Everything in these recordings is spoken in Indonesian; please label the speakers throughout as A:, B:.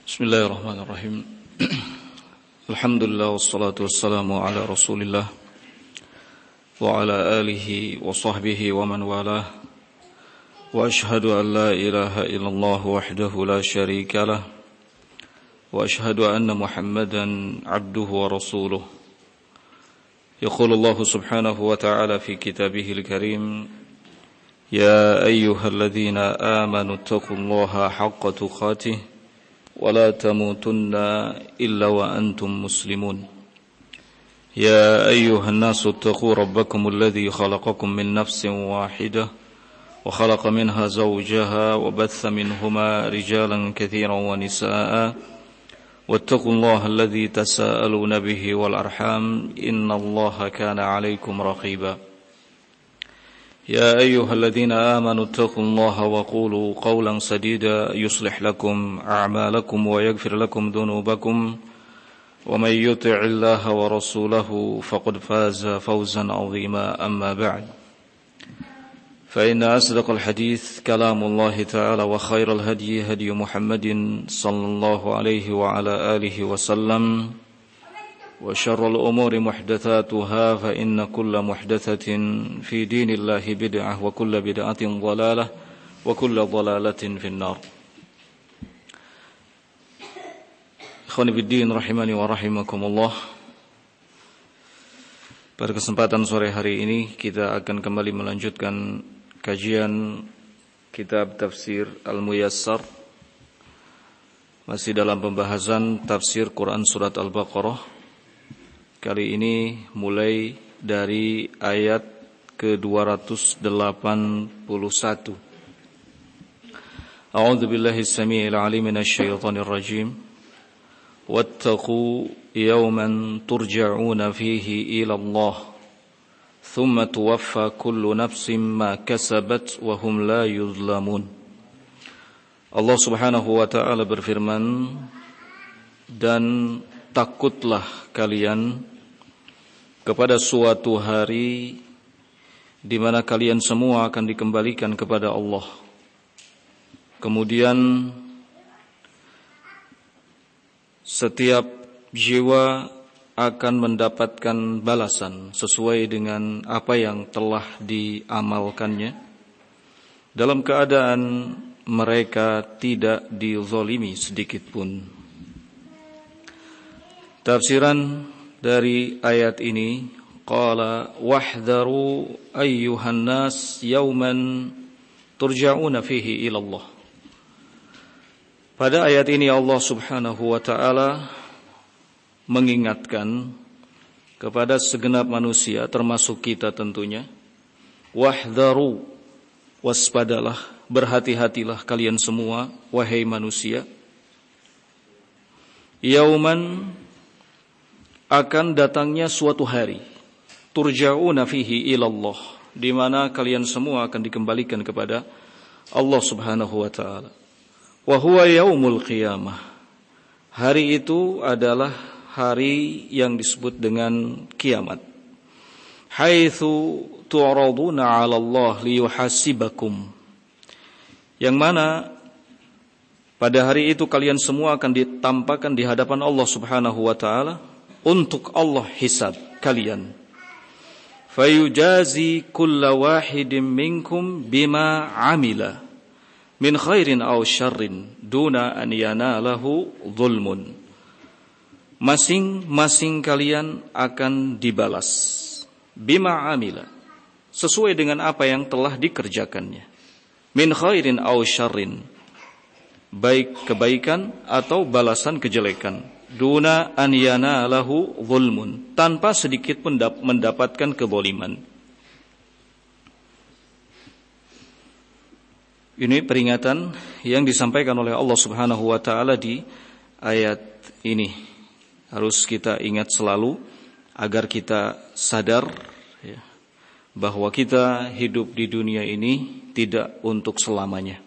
A: Bismillahirrahmanirrahim. Alhamdulillah wassalatu wassalamu ala Rasulillah wa ala alihi wa sahbihi wa man walah. Wa ashhadu an la ilaha illallah wahdahu la syarika lah. Wa ashhadu anna Muhammadan abduhu wa rasuluh. Yaqulu Allah subhanahu wa ta'ala fi kitabihil karim, ya ayyuhalladzina amanu taqullaha haqqa tuqatih ولا تموتن إلا وأنتم مسلمون يا أيها الناس اتقوا ربكم الذي خلقكم من نفس واحدة وخلق منها زوجها وبث منهما رجالا كثيرا ونساء واتقوا الله الذي تساءلون به والأرحام إن الله كان عليكم رقيبا يا أيها الذين آمنوا اتقوا الله وقولوا قولا سديدا يصلح لكم أعمالكم ويغفر لكم ذنوبكم ومن يطع الله ورسوله فقد فاز فوزا عظيما أما بعد فإن أصدق الحديث كلام الله تعالى وخير الهدي هدي محمد صلى الله عليه وعلى آله وسلم وشر الأمور محدثاتها فإن كل محدثة في دين الله بدعة وكل بدعة ضلالة وكل ضلالة في النار. Ikhwani fiddin rahimani wa rahimakumullah. Pada kesempatan sore hari ini kita akan kembali melanjutkan kajian kitab tafsir Al-Muyassar, masih dalam pembahasan tafsir Quran surat Al-Baqarah. Kali ini mulai dari ayat ke-281. A'udzu billahi as-sami'il 'alim minasy syaithanir rajim. Wattaqu yawman turja'una fihi ila Allah, thumma tuwaffa kullu nafsin ma kasabat wa hum la yuzlamun. Allah Subhanahu wa ta'ala berfirman, dan takutlah kalian kepada suatu hari di mana kalian semua akan dikembalikan kepada Allah. Kemudian setiap jiwa akan mendapatkan balasan sesuai dengan apa yang telah diamalkannya, dalam keadaan mereka tidak dizalimi sedikit pun. Tafsiran dari ayat ini, qala wahdharu ayyuhan nas yawman turja'una fihi ila Allah. Pada ayat ini Allah Subhanahu wa ta'ala mengingatkan kepada segenap manusia, termasuk kita tentunya, wahdharu, waspadalah, berhati-hatilah kalian semua wahai manusia, yauman, akan datangnya suatu hari, turja'una fihi ilallah, di mana kalian semua akan dikembalikan kepada Allah Subhanahu wa ta'ala. Wa huwa yaumul qiyamah. Hari itu adalah hari yang disebut dengan kiamat. Haitsu tu'raduna 'ala Allah liyuhasibakum. Yang mana pada hari itu kalian semua akan ditampakkan di hadapan Allah Subhanahu wa ta'ala untuk Allah hisab kalian. Fayujazi kulla wahidin minkum bima amila min khairin aw syarrin duna an yanalahu zulmun. Masing-masing kalian akan dibalas bima amila, sesuai dengan apa yang telah dikerjakannya. Min khairin aw syarrin, baik kebaikan atau balasan kejelekan. Duna an yanalahu zulmun, tanpa sedikit pun mendapatkan kezaliman. Ini peringatan yang disampaikan oleh Allah Subhanahu wa ta'ala di ayat ini. Harus kita ingat selalu agar kita sadar ya, bahwa kita hidup di dunia ini tidak untuk selamanya.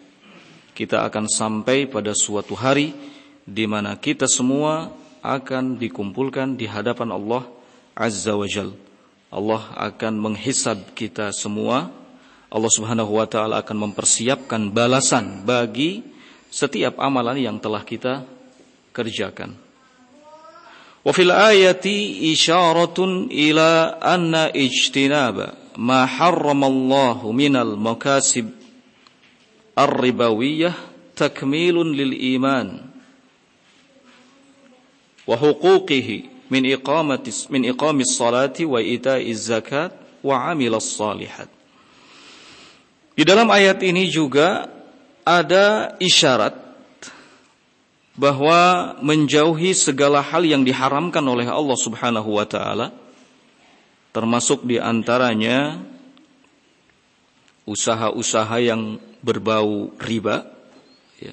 A: Kita akan sampai pada suatu hari di mana kita semua akan dikumpulkan di hadapan Allah Azza wa Jal. Allah akan menghisab kita semua. Allah Subhanahu wa ta'ala akan mempersiapkan balasan bagi setiap amalan yang telah kita kerjakan. Wa fil ayati isyaratun ila anna ijtinaba ma harramallahu minal makasib ar-ribawiyah takmilun lil iman wa huquqihi min iqamis salati wa ita'iz zakat wa amilas salihat. Di dalam ayat ini juga ada isyarat bahwa menjauhi segala hal yang diharamkan oleh Allah Subhanahu wa taala, termasuk di antaranya usaha-usaha yang berbau riba, ya,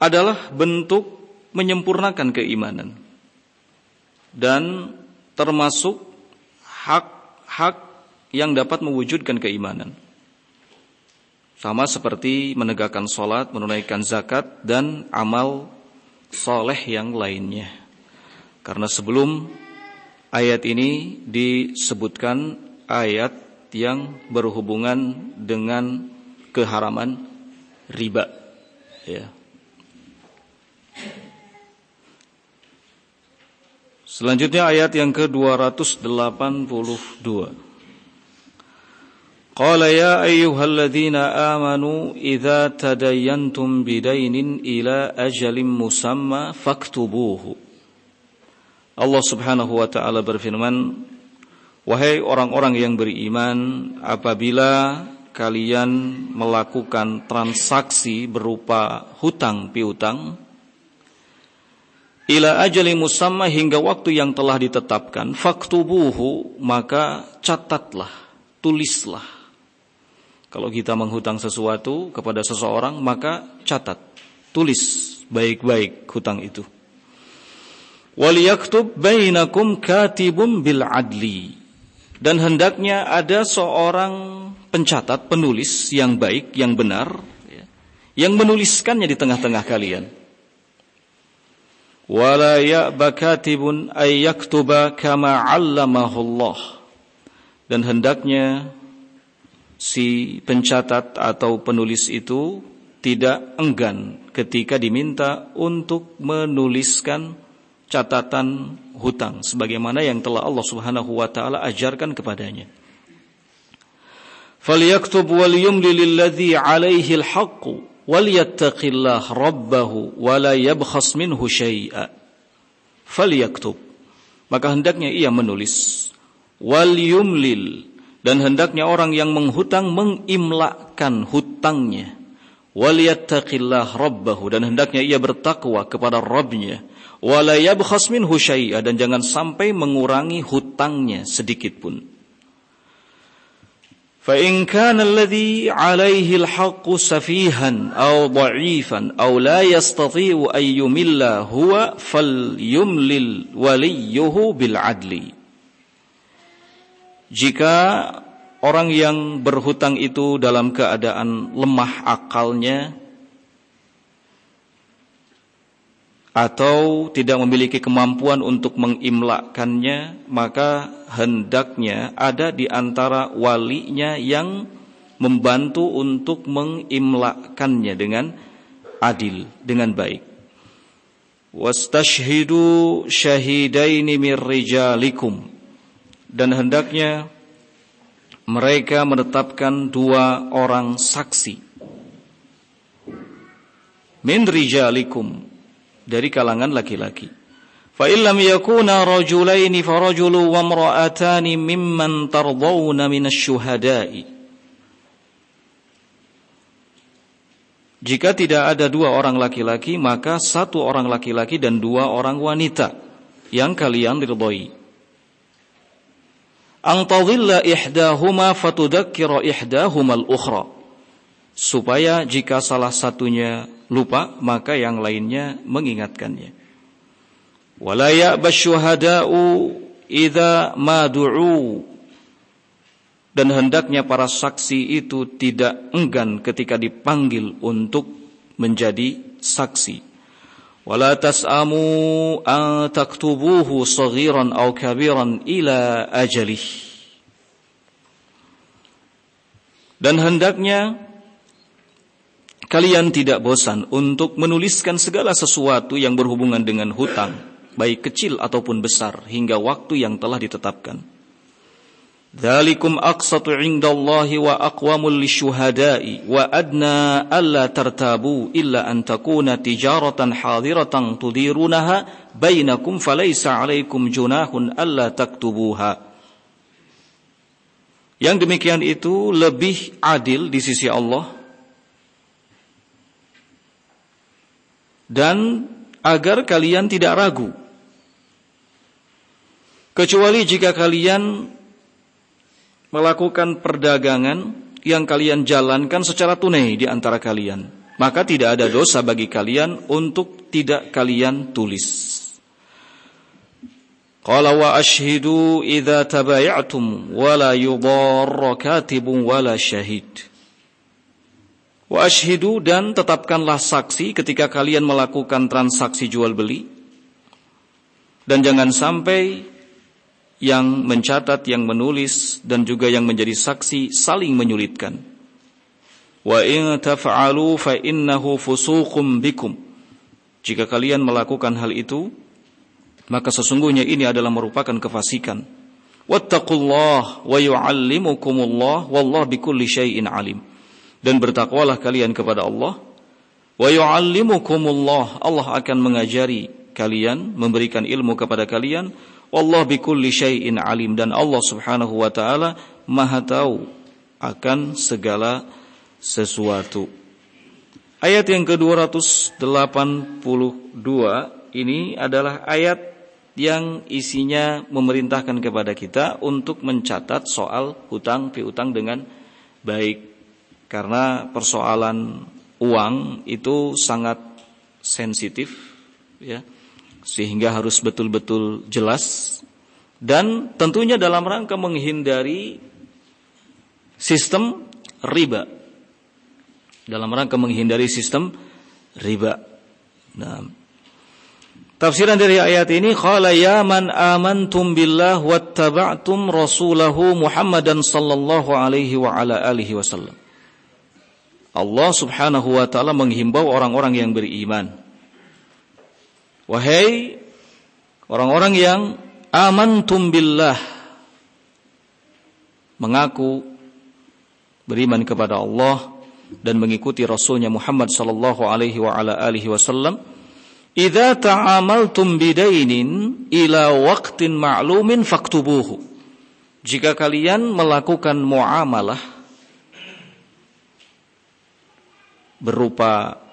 A: adalah bentuk menyempurnakan keimanan dan termasuk hak-hak yang dapat mewujudkan keimanan. Sama seperti menegakkan sholat, menunaikan zakat, dan amal soleh yang lainnya. Karena sebelum ayat ini disebutkan ayat yang berhubungan dengan keharaman riba. Ya. Selanjutnya ayat yang ke-282. Qala ya ayyuhalladzina amanu idza tadayantum bidainin ila ajalin musamma faktubuhu. Allah Subhanahu wa taala berfirman, wahai orang-orang yang beriman, apabila kalian melakukan transaksi berupa hutang piutang ila ajalin musamma, hingga waktu yang telah ditetapkan, faktubuhu, maka catatlah, tulislah. Kalau kita menghutang sesuatu kepada seseorang, maka catat, tulis baik-baik hutang itu. Waliyaktub bainakum katibun bil adli, dan hendaknya ada seorang pencatat, penulis yang baik, yang benar, yang menuliskannya di tengah-tengah kalian. Wala ya'ba katibun ay yaktuba kama 'allamahu Allah, dan hendaknya si pencatat atau penulis itu tidak enggan ketika diminta untuk menuliskan catatan hutang sebagaimana yang telah Allah Subhanahu wa taala ajarkan kepadanya. Falyaktub wal yumli lilladzi 'alaihi al-haqqu wal yattaqillah rabbahu wa la yabkhas minhu syai'a. Falyaktub, maka hendaknya ia menulis, wal yumlil, dan hendaknya orang yang menghutang mengimlakkan hutangnya, waliyattaqillah rabbahu, dan hendaknya ia bertakwa kepada Rabbnya, wala yabkhas minhu syai'a, dan jangan sampai mengurangi hutangnya sedikit pun. Fa in kana alladhi 'alaihi al-haqqu safihan aw dha'ifan aw la yastati'u an yumilla huwa falyumlil waliyuhu bil 'adli. Jika orang yang berhutang itu dalam keadaan lemah akalnya atau tidak memiliki kemampuan untuk mengimlakkannya, maka hendaknya ada di antara walinya yang membantu untuk mengimlakkannya dengan adil, dengan baik. Wastashhidu syahidaini mir rijalikum, dan hendaknya mereka menetapkan 2 orang saksi min rijalikum, dari kalangan laki-laki. Fa illam yakuna rajulaini farajulu wa imra'atani mimman tardawna minasy-syuhada'i. Jika tidak ada 2 orang laki-laki, maka 1 orang laki-laki dan 2 orang wanita yang kalian ridhoi. An tadhilla ihdahuma fatudzakkira ihdahuma al-ukhra, supaya jika salah satunya lupa maka yang lainnya mengingatkannya. Wala ya'basyuhada'u idza ma du'u, dan hendaknya para saksi itu tidak enggan ketika dipanggil untuk menjadi saksi. Wala tas'amu an taktubuhu saghiran aw kabiran ila ajalih, dan hendaknya kalian tidak bosan untuk menuliskan segala sesuatu yang berhubungan dengan hutang, baik kecil ataupun besar, hingga waktu yang telah ditetapkan. Dzalikum aqsatu 'indallahi wa aqwamul lisyuhada'i wa adna alla tartabu illa an takuna tijaratan hadiratan tudirunaha bainakum falaysa 'alaikum junahun alla taktubuha. Yang demikian itu lebih adil di sisi Allah, dan agar kalian tidak ragu, kecuali jika kalian melakukan perdagangan yang kalian jalankan secara tunai di antara kalian, maka tidak ada dosa bagi kalian untuk tidak kalian tulis. Qala wa ashhidu idza tabaya'tum wa la yudarra katibun wa la syahid. Wa ashhidu, dan tetapkanlah saksi ketika kalian melakukan transaksi jual beli, dan jangan sampai yang mencatat, yang menulis, dan juga yang menjadi saksi saling menyulitkan. Wa in taf'alu fa innahu fusuqum bikum. Jika kalian melakukan hal itu, maka sesungguhnya ini adalah merupakan kefasikan. Wattaqullah wa yu'allimukumullah wallahu bikulli syai'in alim. Dan bertakwalah kalian kepada Allah. Wa yu'allimukumullah, Allah akan mengajari kalian, memberikan ilmu kepada kalian. Allah bikulli syai'in alim, dan Allah subhanahu wa ta'ala maha tahu akan segala sesuatu. Ayat yang ke-282 ini adalah ayat yang isinya memerintahkan kepada kita untuk mencatat soal hutang piutang dengan baik. Karena persoalan uang itu sangat sensitif, ya, sehingga harus betul-betul jelas, dan tentunya dalam rangka menghindari sistem riba. Dalam rangka menghindari sistem riba. Nah, tafsiran dari ayat ini, qala ya man amantum billah wattaba'tum rasulahu Muhammadan sallallahu alaihi wa ala alihi wasallam. Allah subhanahu wa ta'ala menghimbau orang-orang yang beriman. Wahai orang-orang yang amantum billah, mengaku beriman kepada Allah dan mengikuti Rasulnya Muhammad sallallahu alaihi wa ala alihi wasallam, idza ta'amaltum bidainin ila waqtin ma'lumin faktubuhu. Jika kalian melakukan muamalah berupa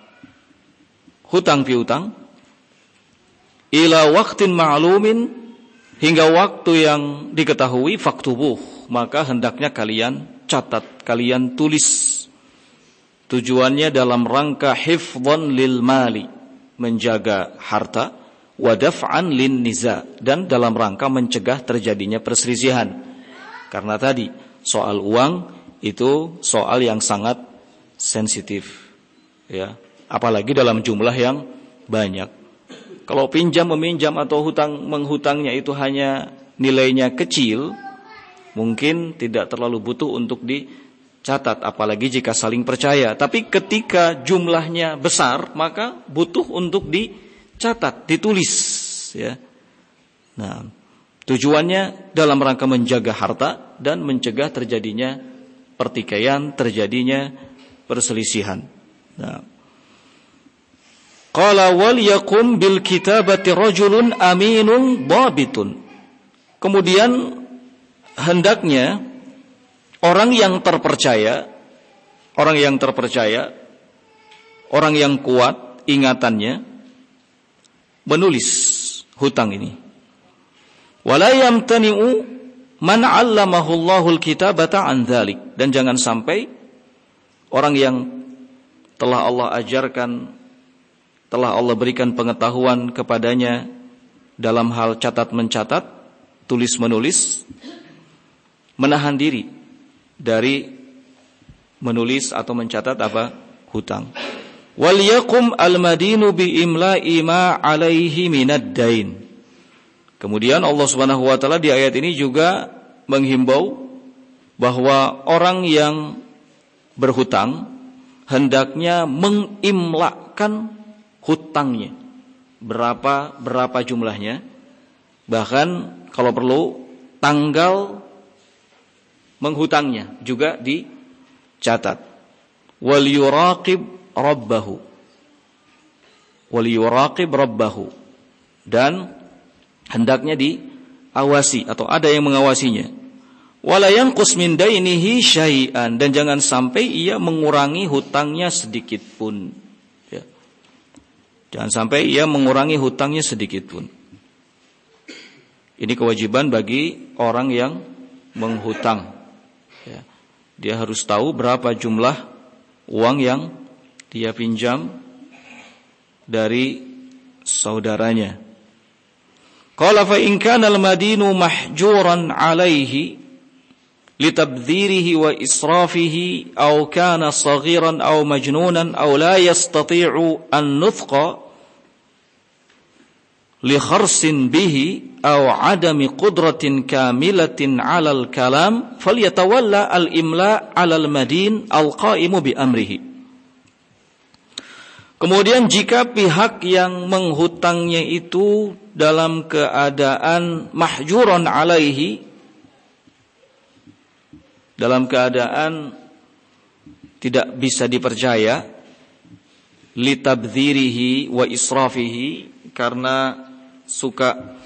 A: hutang piutang ila waqtin ma'lumin, hingga waktu yang diketahui, faktubuh, maka hendaknya kalian catat, kalian tulis. Tujuannya dalam rangka hifdhan lil mali, menjaga harta, wa daf'an lin niza, dan dalam rangka mencegah terjadinya perselisihan. Karena tadi soal uang itu soal yang sangat sensitif, ya, apalagi dalam jumlah yang banyak. Kalau pinjam meminjam atau hutang menghutangnya itu hanya nilainya kecil, mungkin tidak terlalu butuh untuk dicatat, apalagi jika saling percaya. Tapi ketika jumlahnya besar, maka butuh untuk dicatat, ditulis, ya. Nah, tujuannya dalam rangka menjaga harta dan mencegah terjadinya pertikaian, terjadinya perselisihan. Nah, qala wal yakum bil kitabati rajulun aminun dhabitun. Kemudian hendaknya orang yang terpercaya, orang yang kuat ingatannya, menulis hutang ini. Wala yamtani'u man 'allamahu Allahul kitabata an dzalik, dan jangan sampai orang yang telah Allah ajarkan, telah Allah berikan pengetahuan kepadanya dalam hal catat mencatat, tulis menulis, menahan diri dari menulis atau mencatat apa? Hutang. Wal yakum al-madinu bi imla'i ma 'alaihi minad dain. Kemudian Allah Subhanahu wa taala di ayat ini juga menghimbau bahwa orang yang berhutang hendaknya mengimlakkan hutangnya. Berapa jumlahnya? Bahkan kalau perlu tanggal menghutangnya juga dicatat. Wal yuraqib rabbahu. Dan hendaknya diawasi atau ada yang mengawasinya. Wala yanqus min dainihi syai'an, dan jangan sampai ia mengurangi hutangnya sedikit pun. Ya. Jangan sampai ia mengurangi hutangnya sedikit pun. Ini kewajiban bagi orang yang menghutang. Ya. Dia harus tahu berapa jumlah uang yang dia pinjam dari saudaranya. Qala fa in kana al-madinu mahjuran 'alaihi litabdhirihi wa israfihi aw kana saghiran aw majnunan aw la yastati'u an-nuthqa li kharsin bihi aw 'adami qudratin kamilatin 'ala al-kalam falyatawalla al-imla' 'ala al-madin al-qa'imu bi amrihi. Kemudian jika pihak yang menghutangnya itu dalam keadaan mahjuron alaihi, dalam keadaan tidak bisa dipercaya, litabdhirihi wa israfihi, karena suka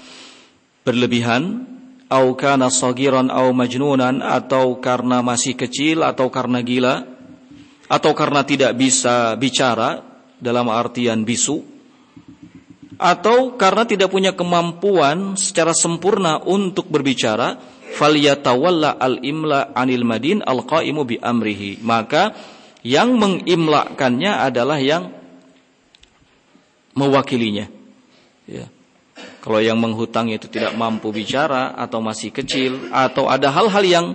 A: berlebihan, au kana sagiran au majnunan, atau karena masih kecil, atau karena gila, atau karena tidak bisa bicara dalam artian bisu, atau karena tidak punya kemampuan secara sempurna untuk berbicara, falyatawalla al-imla 'anil madin al-qa'imu bi amrihi. Maka yang mengimlakannya adalah yang mewakilinya. Ya. Kalau yang menghutang itu tidak mampu bicara atau masih kecil atau ada hal-hal yang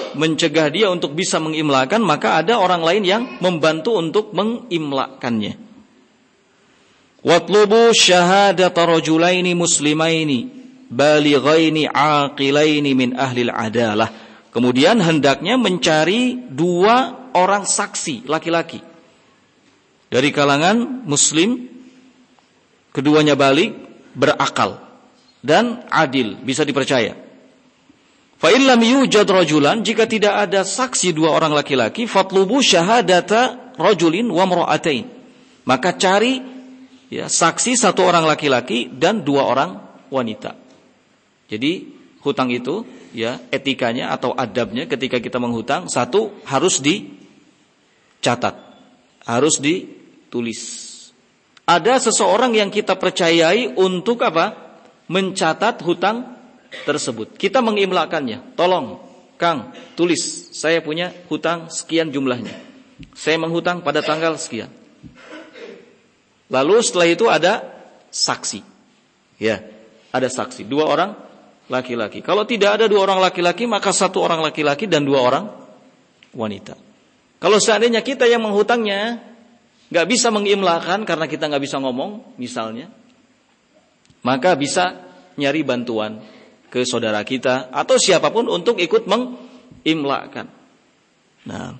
A: mencegah dia untuk bisa mengimlakan, maka ada orang lain yang membantu untuk mengimlakannya. Watlubu syahadata rajulaini muslimaini balighaini aqilaini min ahlil adalah. Kemudian hendaknya mencari 2 orang saksi laki-laki dari kalangan muslim, keduanya baligh, berakal dan adil, bisa dipercaya. Fa in lam yujad rajulan, jika tidak ada saksi 2 orang laki-laki, fatlubu syahadata rajulin wa imra'atain, maka cari ya saksi 1 orang laki-laki dan 2 orang wanita. Jadi hutang itu ya etikanya atau adabnya ketika kita menghutang, 1 harus dicatat, harus ditulis. Ada seseorang yang kita percayai untuk apa? Mencatat hutang tersebut. Kita mengimlakannya. Tolong, Kang, tulis, saya punya hutang sekian jumlahnya. Saya menghutang pada tanggal sekian. Lalu setelah itu ada saksi. Ya, ada saksi 2 orang laki-laki. Kalau tidak ada 2 orang laki-laki, maka 1 orang laki-laki dan 2 orang wanita. Kalau seandainya kita yang menghutangnya nggak bisa mengimlakan karena kita nggak bisa ngomong, misalnya, maka bisa nyari bantuan ke saudara kita atau siapapun untuk ikut mengimlakan. Nah,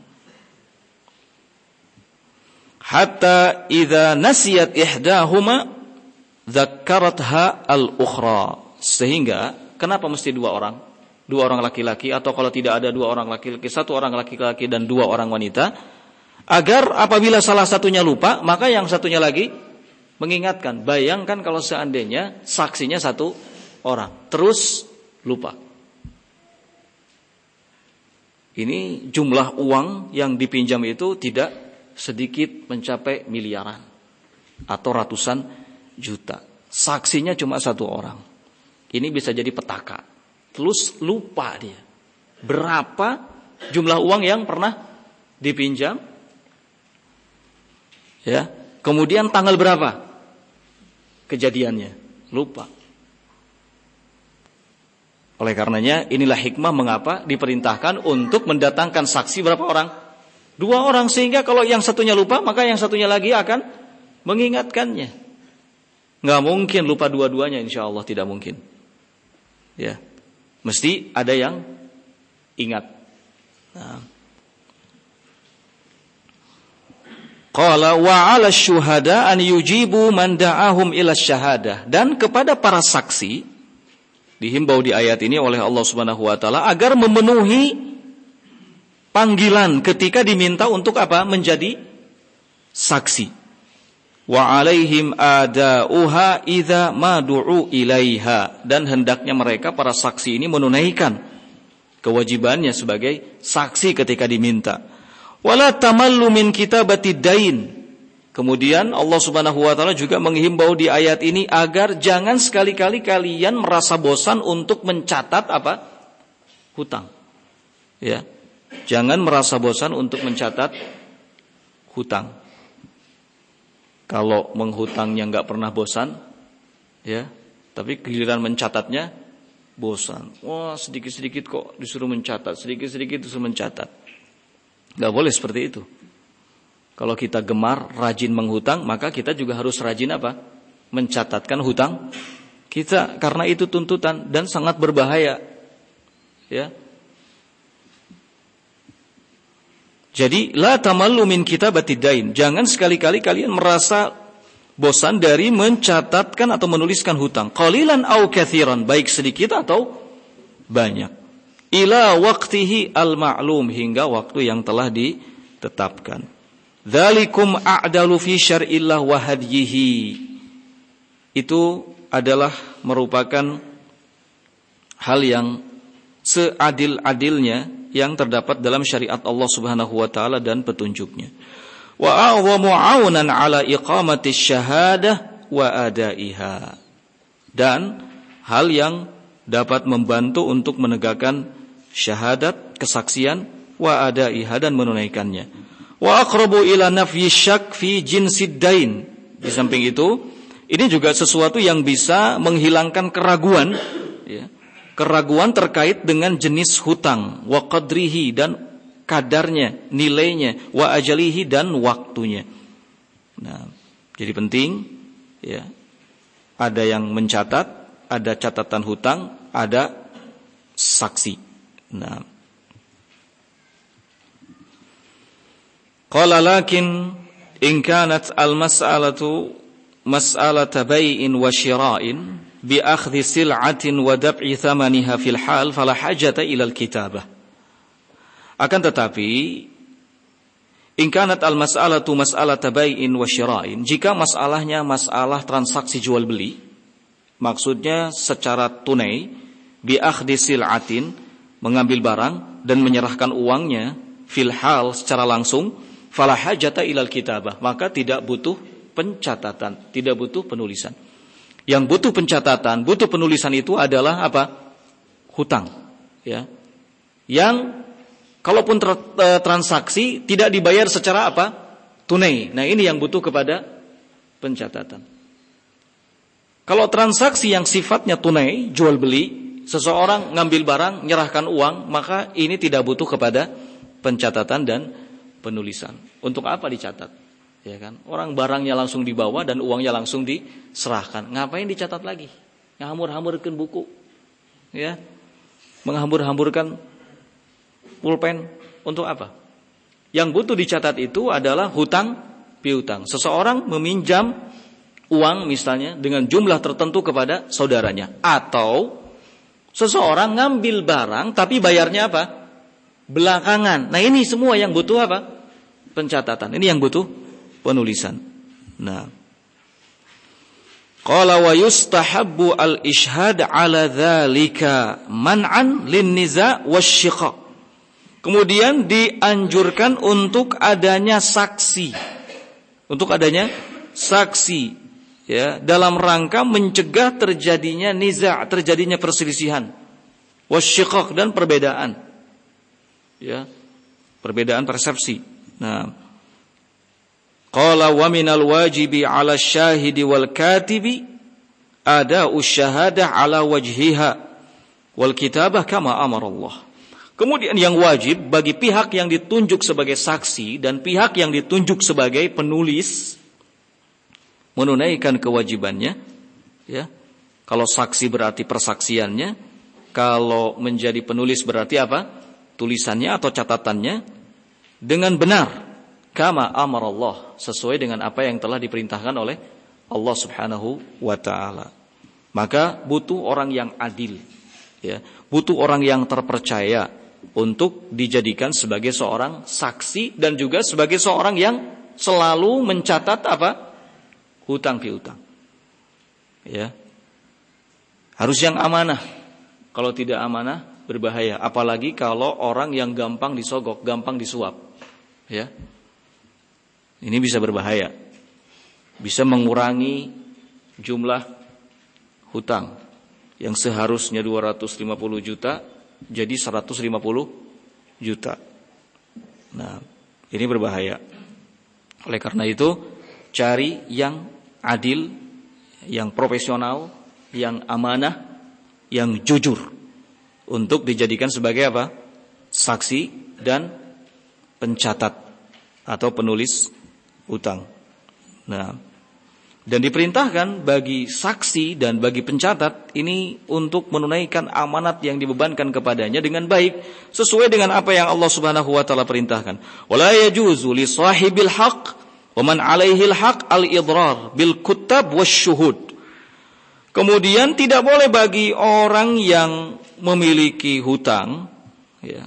A: hatta idza nasiyat ihdahuma dzakkaratha al-ukhra. Sehingga kenapa mesti 2 orang? 2 orang laki-laki, atau kalau tidak ada 2 orang laki-laki, 1 orang laki-laki dan 2 orang wanita, agar apabila salah satunya lupa, maka yang satunya lagi mengingatkan. Bayangkan kalau seandainya saksinya 1 orang terus lupa. Ini jumlah uang yang dipinjam itu tidak sedikit, mencapai miliaran atau ratusan juta. Saksinya cuma 1 orang. Ini bisa jadi petaka. Terus lupa dia berapa jumlah uang yang pernah dipinjam, ya. Kemudian tanggal berapa kejadiannya, lupa. Oleh karenanya inilah hikmah mengapa diperintahkan untuk mendatangkan saksi berapa orang? 2 orang, sehingga kalau yang satunya lupa, maka yang satunya lagi akan mengingatkannya. Nggak mungkin lupa dua-duanya, insya Allah tidak mungkin. Ya, mesti ada yang ingat. Nah. Qala wa 'ala syuhada an yujibu man da'ahum ila syahadah. Dan kepada para saksi dihimbau di ayat ini oleh Allah Subhanahu wa taala agar memenuhi panggilan ketika diminta untuk apa? Menjadi saksi. Wa 'alaihim ada'uha idza ma du'u ilaiha. Dan hendaknya mereka para saksi ini menunaikan kewajibannya sebagai saksi ketika diminta. Wala tamallu min kitabatid dain. Kemudian Allah Subhanahu wa taala juga menghimbau di ayat ini agar jangan sekali-kali kalian merasa bosan untuk mencatat apa? Hutang. Ya. Jangan merasa bosan untuk mencatat hutang. Kalau menghutangnya enggak pernah bosan, ya, tapi giliran mencatatnya bosan. Wah, sedikit-sedikit kok disuruh mencatat, sedikit-sedikit disuruh mencatat. Enggak boleh seperti itu. Kalau kita gemar, rajin menghutang, maka kita juga harus rajin apa? Mencatatkan hutang kita, karena itu tuntutan dan sangat berbahaya. Ya. Jadi la tamallu min kitabatid dain. Jangan sekali-kali kalian merasa bosan dari mencatatkan atau menuliskan hutang. Qalilan aw katsiran, baik sedikit atau banyak. Ila waqtihi al-ma'lum, hingga waktu yang telah ditetapkan. Dzalikum a'dalu fi syar'illah wa hadyihi. Itu adalah merupakan hal yang seadil-adilnya yang terdapat dalam syariat Allah Subhanahu wa taala dan petunjuknya. Wa a'zamu 'aunan 'ala iqamati syahadah wa adaiha. Dan hal yang dapat membantu untuk menegakkan syahadat, kesaksian, wa adaiha, dan menunaikannya. Wa aqrabu ila nafyi syak fi jinsid dain. Di samping itu, ini juga sesuatu yang bisa menghilangkan keraguan, ya. Keraguan terkait dengan jenis hutang, wa qadrihi, dan kadarnya, nilainya, wa ajalihi, dan waktunya. Nah, jadi penting, ya, ada yang mencatat, ada catatan hutang, ada saksi. Nah, qala lakin in kanat al-mas'alatu mas'alata bai'in wa syira'in bi akhdhi sil'atin wa dab'i thamaniha fil hal fala hajata ila al-kitabah. Akan tetapi in kanat al-mas'alatu mas'alata bai'in wa syira'in, jika masalahnya masalah transaksi jual beli, maksudnya secara tunai, bi akhdhi sil'atin, mengambil barang dan menyerahkan uangnya, fil hal, secara langsung, fala hajata ila al-kitabah, maka tidak butuh pencatatan, tidak butuh penulisan. Yang butuh pencatatan, butuh penulisan itu adalah apa? Hutang, ya. Yang kalaupun transaksi tidak dibayar secara apa? Tunai. Nah, ini yang butuh kepada pencatatan. Kalau transaksi yang sifatnya tunai, jual beli, seseorang ngambil barang, menyerahkan uang, maka ini tidak butuh kepada pencatatan dan penulisan. Untuk apa dicatat? Ya kan? Orang barangnya langsung dibawa dan uangnya langsung diserahkan. Ngapain dicatat lagi? Ngehambur-hamburkan buku. Ya. Menghambur-hamburkan pulpen untuk apa? Yang butuh dicatat itu adalah hutang piutang. Seseorang meminjam uang misalnya dengan jumlah tertentu kepada saudaranya, atau seseorang ngambil barang tapi bayarnya apa? Belakangan. Nah, ini semua yang butuh apa? Pencatatan. Ini yang butuh penulisan. Nah, qala wa yustahabbu al-ishhad ala dzalika man'an lin-niza' wasyiqaq. Kemudian dianjurkan untuk adanya saksi. Untuk adanya saksi, ya, dalam rangka mencegah terjadinya niza', terjadinya perselisihan. Wasyiqaq, dan perbedaan. Ya, perbedaan persepsi. Nah, qala wa minal wajibi 'ala syahidi wal katibi ada'u syahadah 'ala wajhiha wal kitabah kama amara Allah. Kemudian yang wajib bagi pihak yang ditunjuk sebagai saksi dan pihak yang ditunjuk sebagai penulis menunaikan kewajibannya, ya. Kalau saksi berarti persaksiannya, kalau menjadi penulis berarti apa? Tulisannya atau catatannya, dengan benar. kama amarallah, sesuai dengan apa yang telah diperintahkan oleh Allah Subhanahu wa taala. Maka butuh orang yang adil, ya, butuh orang yang terpercaya untuk dijadikan sebagai seorang saksi dan juga sebagai seorang yang selalu mencatat apa? Hutang piutang. Ya. Harus yang amanah. Kalau tidak amanah berbahaya, apalagi kalau orang yang gampang disogok, gampang disuap. Ya. Ini bisa berbahaya. Bisa mengurangi jumlah hutang yang seharusnya 250 juta jadi 150 juta. Nah, ini berbahaya. Oleh karena itu, cari yang adil, yang profesional, yang amanah, yang jujur untuk dijadikan sebagai apa? Saksi dan pencatat atau penulis hutang. Nah, dan diperintahkan bagi saksi dan bagi pencatat ini untuk menunaikan amanat yang dibebankan kepadanya dengan baik sesuai dengan apa yang Allah Subhanahu wa taala perintahkan. Wala yajuzu li sahibil haqq wa man 'alaihi al-haqq al-idrar bil kutab wasyuhud. Kemudian tidak boleh bagi orang yang memiliki hutang, ya.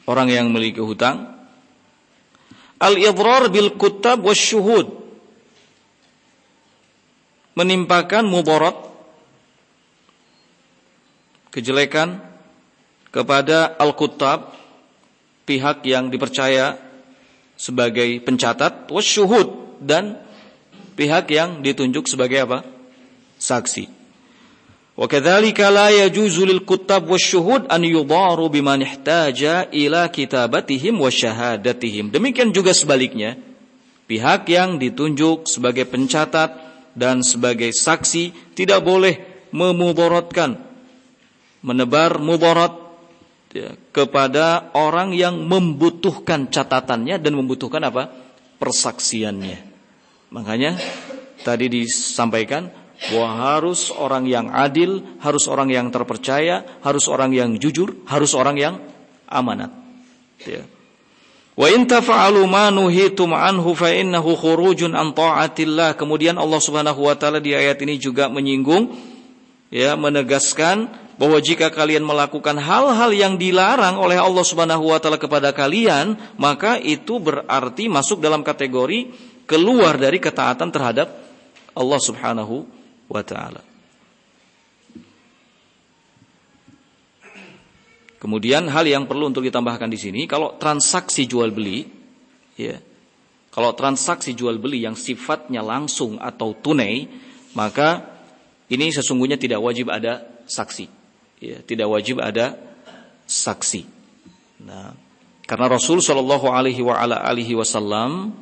A: Orang yang memiliki hutang al-idrar bil kutab wasyuhud, menimpakan mudarat, kejelekan kepada al-kutab, pihak yang dipercaya sebagai pencatat, wasyuhud, dan pihak yang ditunjuk sebagai apa? Saksi. Wa kadzalika la yajuzu lil kutab wasyuhud an yudaru biman ihtaja ila kitabatihim wa syahadatihim. Demikian juga sebaliknya, pihak yang ditunjuk sebagai pencatat dan sebagai saksi tidak boleh memudaratkan, menebar mudarat, ya, kepada orang yang membutuhkan catatannya dan membutuhkan apa? Persaksiannya. Makanya tadi disampaikan bahwa harus orang yang adil, harus orang yang terpercaya, harus orang yang jujur, harus orang yang amanat. Ya. Wa in tafa'alu ma nuhitum anhu fa innahu khurujun an ta'atillah. Kemudian Allah Subhanahu wa taala di ayat ini juga menyinggung, ya, menegaskan bahwa jika kalian melakukan hal-hal yang dilarang oleh Allah Subhanahu wa taala kepada kalian, maka itu berarti masuk dalam kategori keluar dari ketaatan terhadap Allah Subhanahu wa taala. Kemudian hal yang perlu untuk ditambahkan di sini, kalau transaksi jual beli, ya, kalau transaksi jual beli yang sifatnya langsung atau tunai, maka ini sesungguhnya tidak wajib ada saksi, ya, tidak wajib ada saksi. Nah, karena Rasul Shallallahu Alaihi Wasallam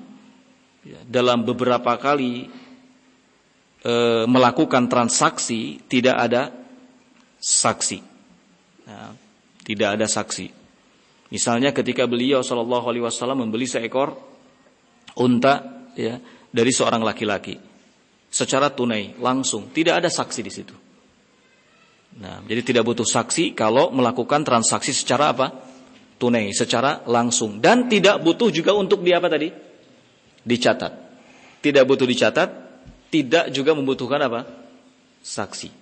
A: dalam beberapa kali melakukan transaksi tidak ada saksi. Nah, tidak ada saksi. Misalnya ketika beliau Shallallahu Alaihi Wasallam membeli seekor unta, ya, dari seorang laki-laki secara tunai langsung, tidak ada saksi di situ. Nah, jadi tidak butuh saksi kalau melakukan transaksi secara apa? Tunai, secara langsung, dan tidak butuh juga untuk di apa tadi? Dicatat. Tidak butuh dicatat, tidak juga membutuhkan apa? Saksi.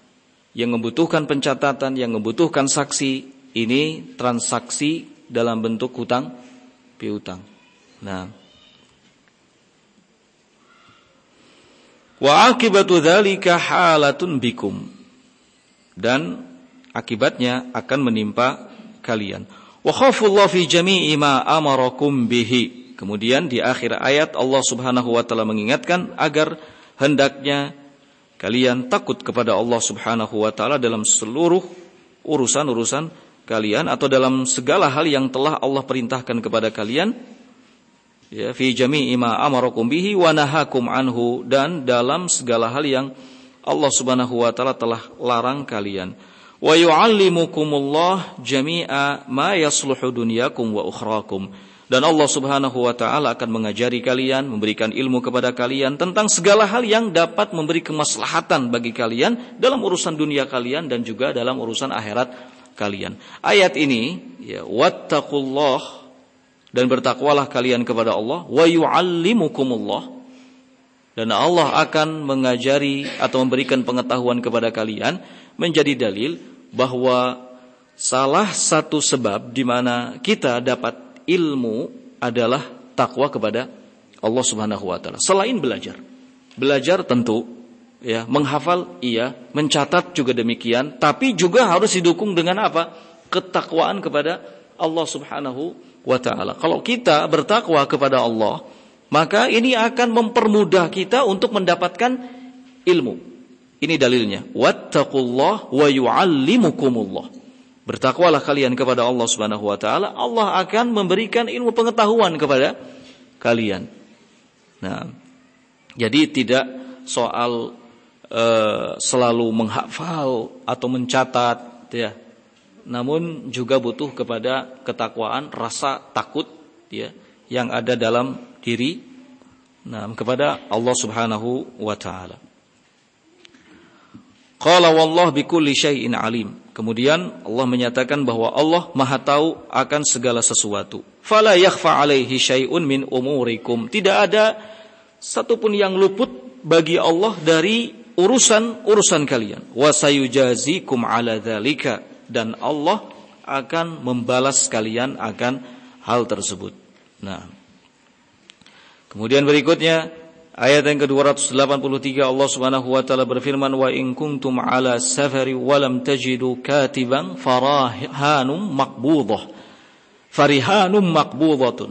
A: Yang membutuhkan pencatatan, yang membutuhkan saksi, ini transaksi dalam bentuk hutang piutang. Nah, wa akibatu dzalika halatun bikum, dan akibatnya akan menimpa kalian. Wa khafullahu fi jami'i ma amarakum bihi. Kemudian di akhir ayat Allah Subhanahu wa taala mengingatkan agar hendaknya kalian takut kepada Allah Subhanahu wa taala dalam seluruh urusan-urusan kalian, atau dalam segala hal yang telah Allah perintahkan kepada kalian, ya, fi jami'i ma amarakum bihi wa nahakum anhu, dan dalam segala hal yang Allah Subhanahu wa taala telah larang kalian. Wa yu'allimukumullah jami'a ma yasluhu dunyakum wa ukhrakum. Dan Allah Subhanahu wa taala akan mengajari kalian, memberikan ilmu kepada kalian tentang segala hal yang dapat memberi kemaslahatan bagi kalian dalam urusan dunia kalian dan juga dalam urusan akhirat kalian. Ayat ini, ya, wattaqullah, dan bertakwalah kalian kepada Allah, wa yu'allimukumullah, dan Allah akan mengajari atau memberikan pengetahuan kepada kalian, menjadi dalil bahwa salah satu sebab di mana kita dapat ilmu adalah takwa kepada Allah Subhanahu wa taala. Selain belajar. Belajar tentu ya, menghafal iya, mencatat juga demikian, tapi juga harus didukung dengan apa? Ketakwaan kepada Allah Subhanahu wa taala. Kalau kita bertakwa kepada Allah, maka ini akan mempermudah kita untuk mendapatkan ilmu. Ini dalilnya. Wattaqullah wa yu'allimukumullah. Bertakwalah kalian kepada Allah Subhanahu wa taala, Allah akan memberikan ilmu pengetahuan kepada kalian. Nah, jadi tidak soal selalu menghafal atau mencatat ya. Namun juga butuh kepada ketakwaan, rasa takut ya yang ada dalam diri kepada Allah Subhanahu wa taala. Qala wallahu bikulli syai'in alim. Kemudian Allah menyatakan bahwa Allah Maha tahu akan segala sesuatu. Fala yakhfa 'alaihi syai'un min umurikum. Tidak ada satupun yang luput bagi Allah dari urusan kalian. Wa sayujazikum 'ala dzalika, dan Allah akan membalas kalian akan hal tersebut. Nah, kemudian berikutnya ayat yang ke-283 Allah Subhanahu wa taala berfirman, wa in kuntum 'ala safari wa lam tajidu katiban farihanum maqbudatun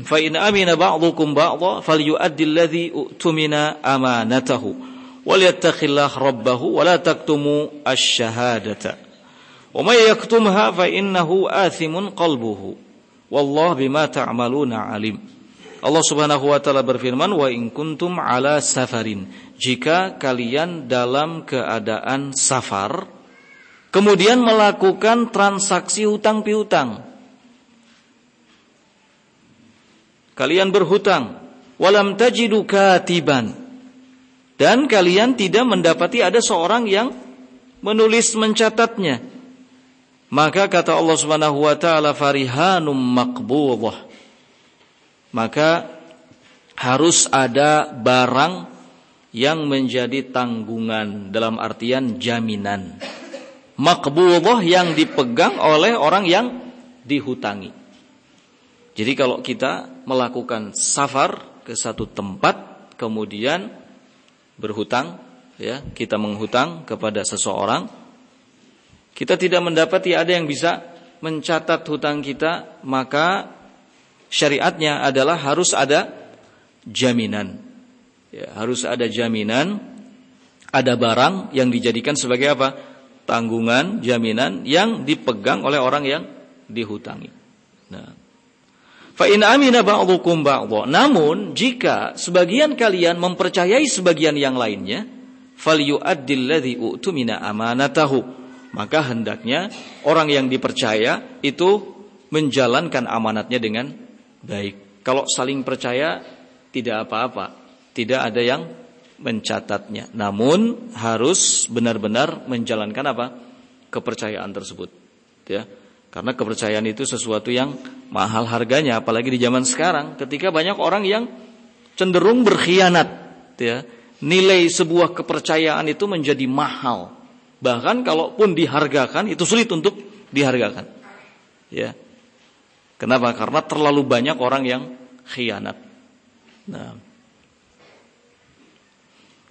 A: fa in amina ba'dukum ba'dha falyu'addi alladhi u'tumina amanatahu walyattaqillaha rabbahu wa la taktumu asy-syahadata wa may yaktumha fa innahu athimun qalbuhu wallahu bima ta'maluna alim. Allah Subhanahu wa taala berfirman, wa in kuntum ala safarin, jika kalian dalam keadaan safar kemudian melakukan transaksi hutang piutang, kalian berhutang, walam tajidu katiban, dan kalian tidak mendapati ada seorang yang menulis mencatatnya, maka kata Allah Subhanahu wa taala farihanum maqbudah, maka harus ada barang yang menjadi tanggungan, dalam artian jaminan. Maqbudah yang dipegang oleh orang yang dihutangi. Jadi kalau kita melakukan safar ke satu tempat, kemudian berhutang, ya, kita menghutang kepada seseorang, kita tidak mendapati ada yang bisa mencatat hutang kita, maka syariatnya adalah harus ada jaminan. Ya, harus ada jaminan, ada barang yang dijadikan sebagai apa? Tanggungan, jaminan yang dipegang oleh orang yang dihutangi. Nah, fa in amina ba'dukum ba'dha. Namun jika sebagian kalian mempercayai sebagian yang lainnya, falyu'addil ladzi u'tumina amanatahu, maka hendaknya orang yang dipercaya itu menjalankan amanatnya dengan baik. Kalau saling percaya tidak apa-apa, tidak ada yang mencatatnya. Namun harus benar-benar menjalankan apa? Kepercayaan tersebut. Ya. Karena kepercayaan itu sesuatu yang mahal harganya, apalagi di zaman sekarang ketika banyak orang yang cenderung berkhianat, ya. Nilai sebuah kepercayaan itu menjadi mahal. Bahkan kalaupun dihargakan itu sulit untuk dihargakan. Ya. Kenapa? Karena terlalu banyak orang yang khianat. Nah,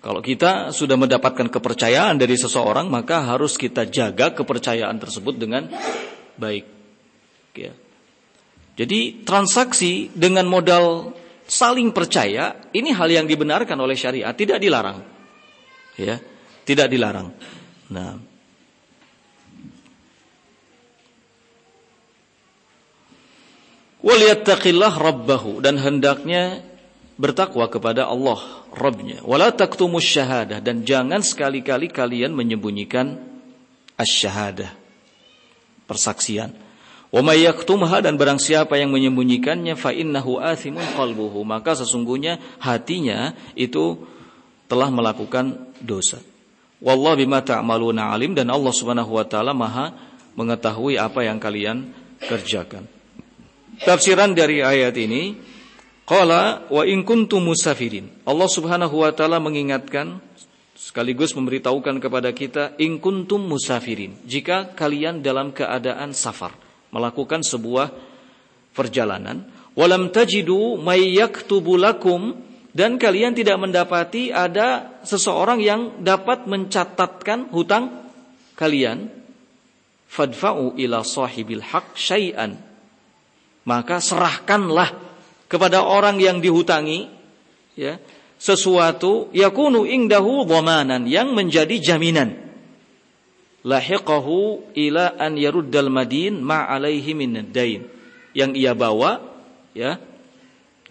A: kalau kita sudah mendapatkan kepercayaan dari seseorang, maka harus kita jaga kepercayaan tersebut dengan baik. Ya. Jadi transaksi dengan modal saling percaya, ini hal yang dibenarkan oleh syariat, tidak dilarang. Ya, tidak dilarang. Nah, waliyattaqillah rabbahu, dan hendaknya bertakwa kepada Allah Rabbnya. Wala taktumus syahadah, dan jangan sekali-kali kalian menyembunyikan asy-syahadah, persaksian. Wa may yaktumha, dan barang siapa yang menyembunyikannya, fa innahu athimun qalbuhu, maka sesungguhnya hatinya itu telah melakukan dosa. Wallahu bima ta'maluna alim, dan Allah Subhanahu wa taala Maha mengetahui apa yang kalian kerjakan. tafsiran dari ayat ini, qala wa in kuntum musafirin. Allah Subhanahu wa taala mengingatkan sekaligus memberitahukan kepada kita, in kuntum musafirin, jika kalian dalam keadaan safar, melakukan sebuah perjalanan, walam tajidu may yaktubu lakum, dan kalian tidak mendapati ada seseorang yang dapat mencatatkan hutang kalian, fadfa'u ila sahibil haq syai'an, maka serahkanlah kepada orang yang dihutangi, ya, sesuatu, yakunu indahu dhamanan, yang menjadi jaminan, lahiqahu ila an yaruddal madin ma alaihi min ad-dain, yang ia bawa, ya,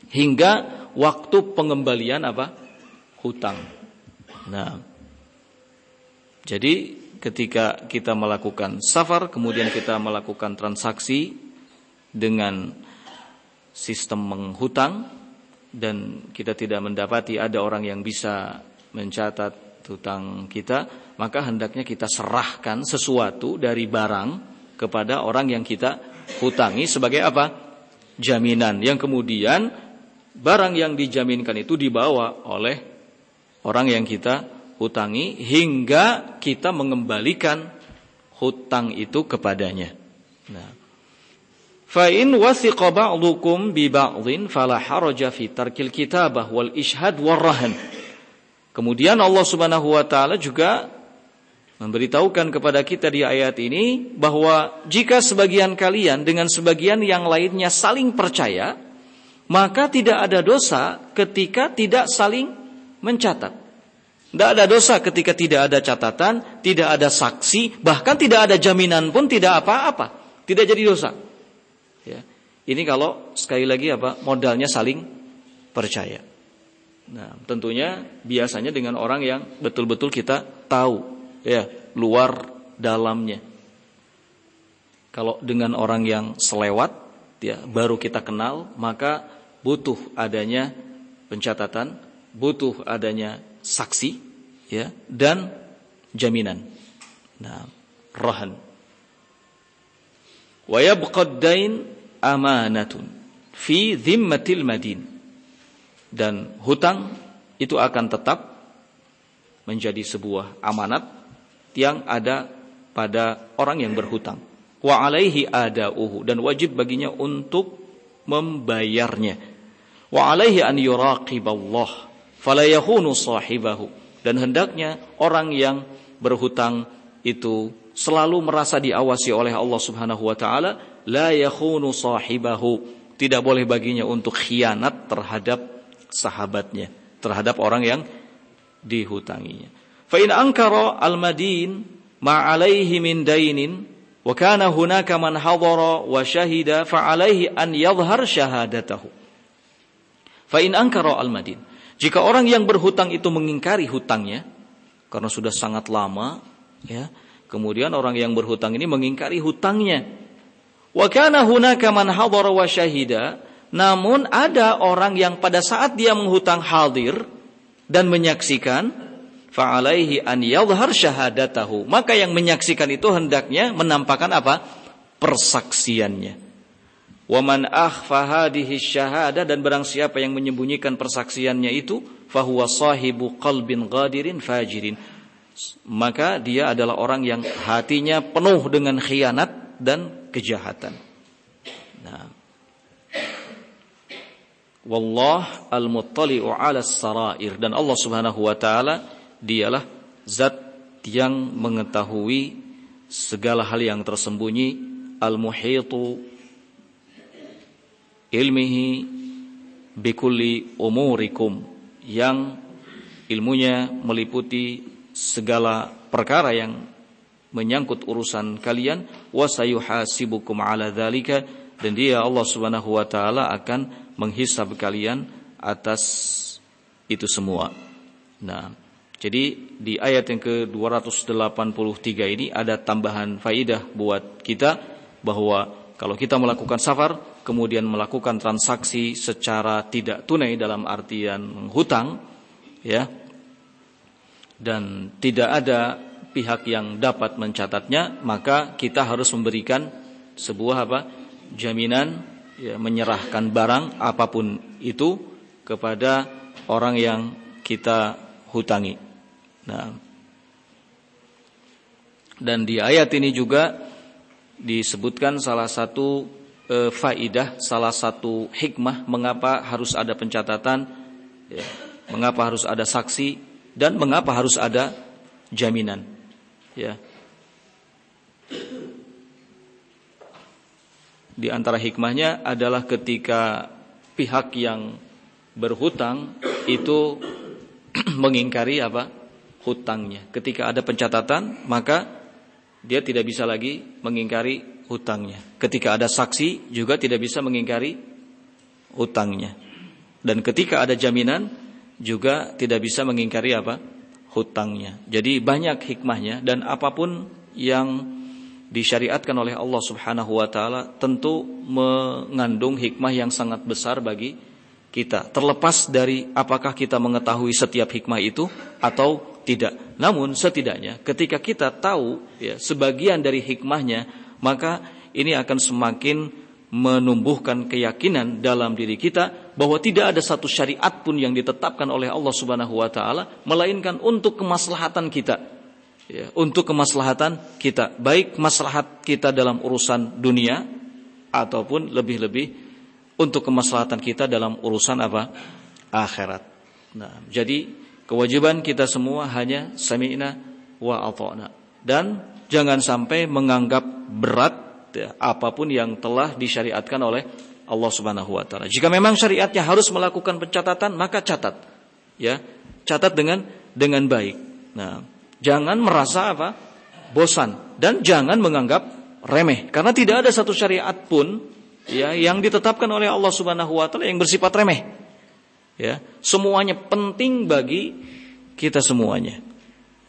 A: hingga waktu pengembalian apa? Hutang. Nah, jadi ketika kita melakukan safar, kemudian kita melakukan transaksi dengan sistem menghutang, dan kita tidak mendapati ada orang yang bisa mencatat hutang kita, maka hendaknya kita serahkan sesuatu dari barang kepada orang yang kita hutangi sebagai apa? Jaminan, yang kemudian barang yang dijaminkan itu dibawa oleh orang yang kita hutangi hingga kita mengembalikan hutang itu kepadanya. Nah, fa in wasiqa ba'dukum bi ba'dhin fala haraja fi tarkil kitabah wal ishhad war rahan. Kemudian Allah Subhanahu wa taala juga memberitahukan kepada kita di ayat ini bahwa jika sebagian kalian dengan sebagian yang lainnya saling percaya, maka tidak ada dosa ketika tidak saling mencatat. Tidak ada dosa ketika tidak ada catatan, tidak ada saksi, bahkan tidak ada jaminan pun tidak apa-apa, tidak jadi dosa. Ya. Ini kalau sekali lagi apa? Modalnya saling percaya. Nah, tentunya biasanya dengan orang yang betul-betul kita tahu, ya, luar dalamnya. Kalau dengan orang yang selewat, ya, baru kita kenal, maka butuh adanya pencatatan, butuh adanya saksi, ya, dan jaminan. Nah, rahan. Wa yabqa ad-dain amanatun fi dhimmatil madin. Dan hutang itu akan tetap menjadi sebuah amanat yang ada pada orang yang berhutang. Wa alaihi ada'uhu, dan wajib baginya untuk membayarnya. Wa alaihi an yuraqiballah fala yakhunu sahibahu, dan hendaknya orang yang berhutang itu selalu merasa diawasi oleh Allah Subhanahu wa taala, la yakhunu sahibahu, tidak boleh baginya untuk khianat terhadap sahabatnya, terhadap orang yang dihutanginya. Fa in ankara al-madin ma alaihi min dainin wa kana hunaka man hadara wa syahida fa alaihi an yadhhar syahadatahu. Fa in ankara al-madin, jika orang yang berhutang itu mengingkari hutangnya karena sudah sangat lama, ya, kemudian orang yang berhutang ini mengingkari hutangnya, wa kana hunaka man hadara wa syahida, namun ada orang yang pada saat dia menghutang hadir dan menyaksikan, fa alaihi an yadhhar syahadatahu, maka yang menyaksikan itu hendaknya menampakkan apa? Persaksiannya. Wa man akhfa hadhihi syahada, dan barang siapa yang menyembunyikan persaksiannya itu, fa huwa sahibu qalbin ghadirin fajirin, maka dia adalah orang yang hatinya penuh dengan khianat dan kejahatan. Nah, wallah al-muttali'u 'alas sarair, dan Allah Subhanahu wa taala dialah zat yang mengetahui segala hal yang tersembunyi, al-muhitu ilmihi bikulli umurikum, yang ilmunya meliputi segala perkara yang menyangkut urusan kalian, wa sayuhasibukum 'ala dzalika, dan dia Allah Subhanahu wa taala akan menghisab kalian atas itu semua. Nah, jadi di ayat yang ke-283 ini ada tambahan faidah buat kita, bahwa kalau kita melakukan safar kemudian melakukan transaksi secara tidak tunai dalam artian hutang, ya, dan tidak ada pihak yang dapat mencatatnya, maka kita harus memberikan sebuah apa? Jaminan ya, menyerahkan barang apapun itu kepada orang yang kita hutangi. Nah, dan di ayat ini juga disebutkan salah satu faidah, salah satu hikmah mengapa harus ada pencatatan, ya, mengapa harus ada saksi, dan mengapa harus ada jaminan. Ya. Di antara hikmahnya adalah ketika pihak yang berhutang itu mengingkari hutangnya. Ketika ada pencatatan, maka dia tidak bisa lagi mengingkari hutangnya. Ketika ada saksi juga tidak bisa mengingkari hutangnya. Dan ketika ada jaminan juga tidak bisa mengingkari hutangnya. Jadi banyak hikmahnya, dan apapun yang disyariatkan oleh Allah Subhanahu wa taala tentu mengandung hikmah yang sangat besar bagi kita. Terlepas dari apakah kita mengetahui setiap hikmah itu atau tidak. Namun setidaknya ketika kita tahu ya sebagian dari hikmahnya, maka ini akan semakin menumbuhkan keyakinan dalam diri kita bahwa tidak ada satu syariat pun yang ditetapkan oleh Allah Subhanahu wa taala melainkan untuk kemaslahatan kita. Ya, untuk kemaslahatan kita, baik maslahat kita dalam urusan dunia ataupun lebih-lebih untuk kemaslahatan kita dalam urusan akhirat. Nah, jadi kewajiban kita semua hanya sami'na wa ata'na, dan jangan sampai menganggap berat ya, apapun yang telah disyariatkan oleh Allah Subhanahu wa taala. Jika memang syariatnya harus melakukan pencatatan, maka catat. Ya, catat dengan baik. Nah, jangan merasa bosan, dan jangan menganggap remeh, karena tidak ada satu syariat pun ya yang ditetapkan oleh Allah Subhanahu wa taala yang bersifat remeh. Ya, semuanya penting bagi kita semuanya.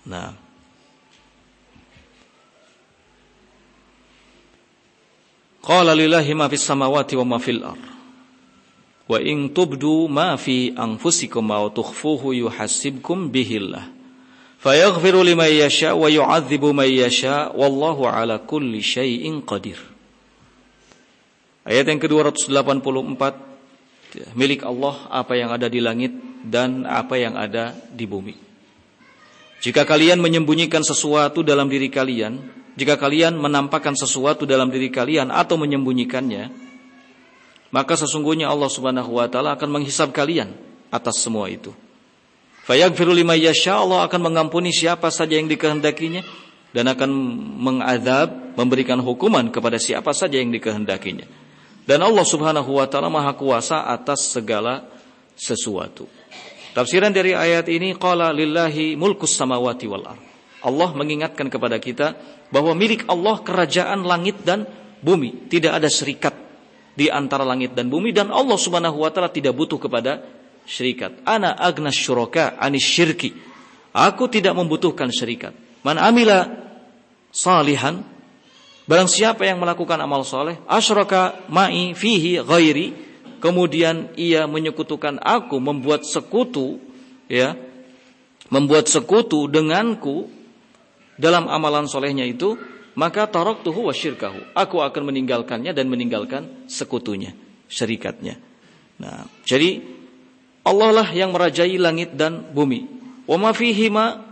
A: Nah, qala lillahi ma fis samawati wa ma fil ardh wa in tubdu ma fi anfusikum aw tukhfuhu yuhasibkum bihillah fayaghfiru liman yasha wa yu'adzibu man yasha wallahu ala kulli syai'in qadir. Ayat yang ke-284, milik Allah apa yang ada di langit dan apa yang ada di bumi. Jika kalian menyembunyikan sesuatu dalam diri kalian, jika kalian menampakkan sesuatu dalam diri kalian atau menyembunyikannya, maka sesungguhnya Allah Subhanahu wa taala akan menghisab kalian atas semua itu. Fayaghfiru liman yasha, Allah akan mengampuni siapa saja yang dikehendakinya, dan akan mengazab, memberikan hukuman kepada siapa saja yang dikehendakinya. Dan Allah Subhanahu wa taala Maha Kuasa atas segala sesuatu. Tafsiran dari ayat ini, qala lillahi mulkus samawati wal ardh. Allah mengingatkan kepada kita bahwa milik Allah kerajaan langit dan bumi, tidak ada serikat di antara langit dan bumi, dan Allah Subhanahu wa taala tidak butuh kepada syirikat. Ana agnas syuraka anis syirki. Aku tidak membutuhkan syirikat. Man amila salihan, barang siapa yang melakukan amal soleh, asyraka ma'i fihi ghairi, kemudian ia menyekutukan aku, membuat sekutu ya, membuat sekutu denganku dalam amalan solehnya itu, maka taraktuhu wa syirkahu, aku akan meninggalkannya dan meninggalkan sekutunya, syirikatnya. Nah, jadi Allah lah yang merajai langit dan bumi. Wa ma fihima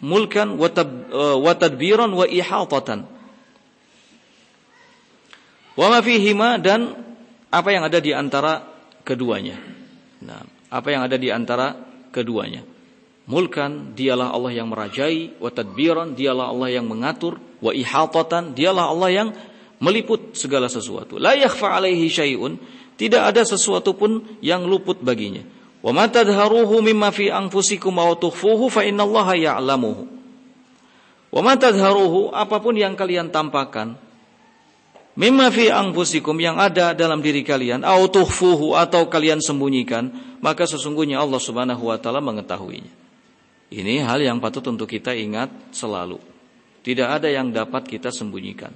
A: mulkan wa tadbiran wa ihatatan. Wa ma fihima, dan apa yang ada di antara keduanya. Nah, apa yang ada di antara keduanya. Mulkan, dialah Allah yang merajai, wa tadbiran, dialah Allah yang mengatur, wa ihatatan, dialah Allah yang meliput segala sesuatu. La yakhfa alaihi syai'un, tidak ada sesuatu pun yang luput baginya. Wa ma tadharuhu mimma fi anfusikum aw tukhfuhu fa innallaha ya'lamuhu. Wa ma tadharuhu, apapun yang kalian tampakkan, mimma fi anfusikum, yang ada dalam diri kalian, aw tukhfuhu, atau kalian sembunyikan, maka sesungguhnya Allah Subhanahu wa taala mengetahuinya. Ini hal yang patut untuk kita ingat selalu. Tidak ada yang dapat kita sembunyikan.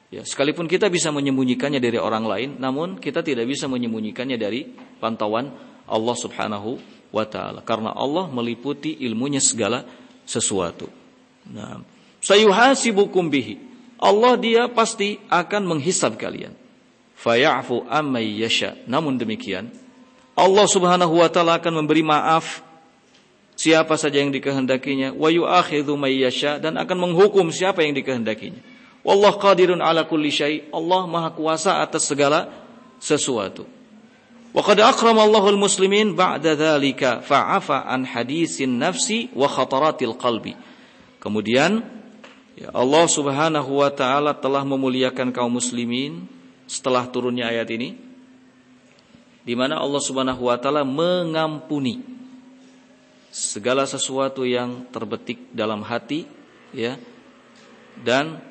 A: Ya, sekalipun kita bisa menyembunyikannya dari orang lain, namun kita tidak bisa menyembunyikannya dari pantauan Allah Subhanahu wa taala, karena Allah meliputi ilmunya segala sesuatu. Nah, sayuhasibukum bihi, Allah dia pasti akan menghisab kalian. faya'fu amman yasha. Namun demikian, Allah Subhanahu wa taala akan memberi maaf siapa saja yang dikehendakinya, wa yu'akhidhu may yasha, dan akan menghukum siapa yang dikehendakinya. Wallahu qadirun ala kulli syai. Allah Maha kuasa atas segala sesuatu. Wa qad akrama Allahul muslimin ba'da dzalika fa'afa an hadisin nafsi wa khataratil qalbi. Kemudian ya Allah Subhanahu wa taala telah memuliakan kaum muslimin setelah turunnya ayat ini, di mana Allah Subhanahu wa taala mengampuni segala sesuatu yang terbetik dalam hati, ya, dan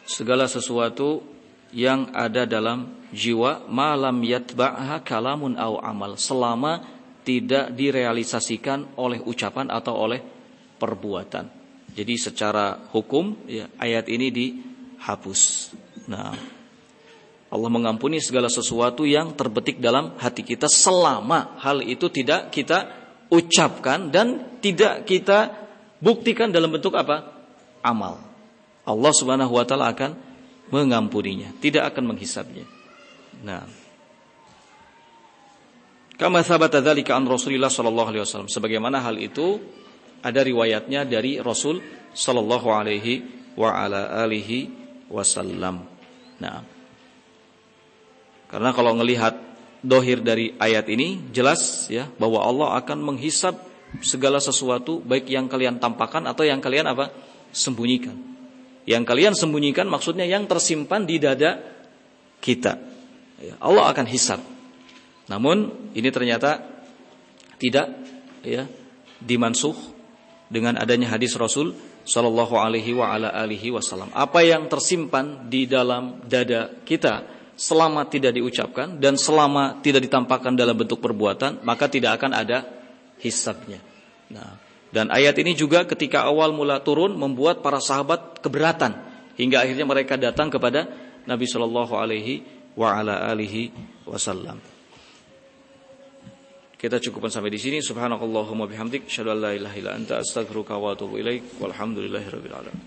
A: segala sesuatu yang ada dalam jiwa, malam yatba'ha kalamun au amal, selama tidak direalisasikan oleh ucapan atau oleh perbuatan. Jadi secara hukum, ya, ayat ini dihapus. Nah, Allah mengampuni segala sesuatu yang terbetik dalam hati kita selama hal itu tidak kita ucapkan dan tidak kita buktikan dalam bentuk apa? Amal. Allah Subhanahu wa taala akan mengampuninya, tidak akan menghisabnya. Nah, kama tsabata dzalika an Rasulillah sallallahu alaihi wasallam, sebagaimana hal itu ada riwayatnya dari Rasul sallallahu alaihi wa ala alihi wasallam. Nah, karena kalau melihat dohir dari ayat ini jelas, ya, bahwa Allah akan menghisab segala sesuatu, baik yang kalian tampakkan atau yang kalian apa? Sembunyikan. Yang kalian sembunyikan maksudnya yang tersimpan di dada kita. Ya, Allah akan hisab. Namun ini ternyata tidak, ya, dimansuh dengan adanya hadis Rasul sallallahu alaihi wa ala alihi wasallam. Apa yang tersimpan di dalam dada kita selama tidak diucapkan dan selama tidak ditampakkan dalam bentuk perbuatan, maka tidak akan ada hisabnya. Nah, dan ayat ini juga ketika awal mula turun membuat para sahabat keberatan hingga akhirnya mereka datang kepada Nabi sallallahu alaihi wa ala alihi wasallam. Kita cukupkan sampai di sini. Subhanakallahumma bihamdik, asyhadu an la ilaha illa anta, astaghfiruka wa atubu ilaik. Walhamdulillahirabbil alamin.